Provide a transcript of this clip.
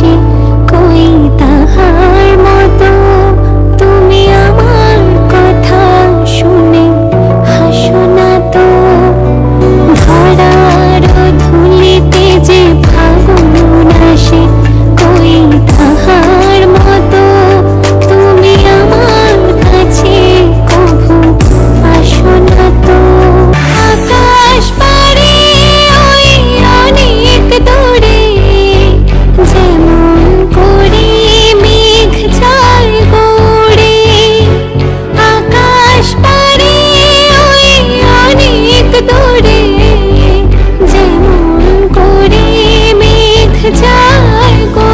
আসে, কই তাহার মতো তুমি আমার কথা শুনে হাসো না তো। ধরার ধুলিতে যে ফাগুন আসে, কই তাহার মতো তুমি আমার কাছে কভু আসো না তো। আকাশ পারে ওই অনেক দূরে, যেমন করে মেঘ যায় গড়ে। আকাশ পারে ওই অনেক দূরে, যেমন করে মেঘ যায় গড়ে।